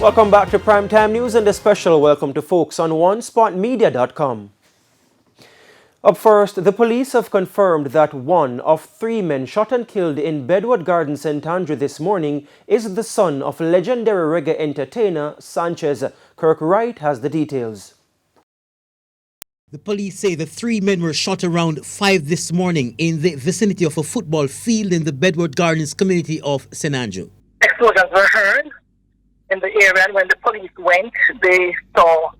Welcome back to Primetime News and a special welcome to folks on OneSpotMedia.com. Up first, the police have confirmed that one of 3 men shot and killed in Bedward Garden, St. Andrew this morning is the son of legendary reggae entertainer Sanchez. Kirk Wright has the details. The police say the 3 men were shot around 5 this morning in the vicinity of a football field in the Bedward Gardens community of St. Andrew. Explosions were heard in the area, and when the police went, they saw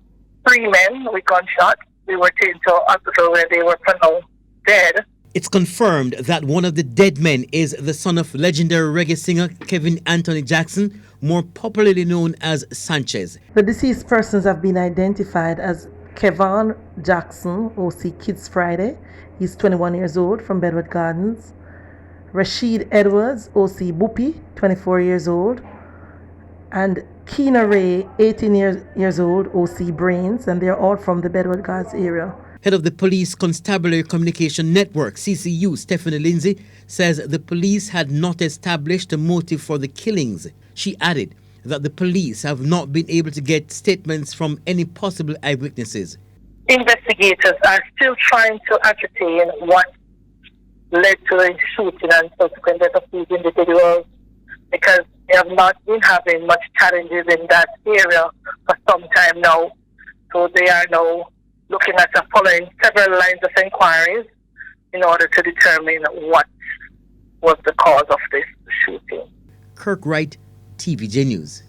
3 men with gunshots. They were taken to a hospital where they were pronounced dead. It's confirmed that one of the dead men is the son of legendary reggae singer Kevin Anthony Jackson, more popularly known as Sanchez. The deceased persons have been identified as Kevin Jackson, OC Kids Friday. He's 21 years old from Bedward Gardens. Rashid Edwards, OC Boopy, 24 years old. And Keena Ray, 18 years old, OC Brains, and they're all from the Bedward Gardens area. Head of the Police Constabulary Communication Network, CCU, Stephanie Lindsay, says the police had not established a motive for the killings. She added that the police have not been able to get statements from any possible eyewitnesses. Investigators are still trying to ascertain what led to the shooting and subsequent death of these individuals, because they have not been having much challenges in that area for some time now. So they are now looking at following several lines of inquiries in order to determine what was the cause of this shooting. Kirk Wright, TVJ News.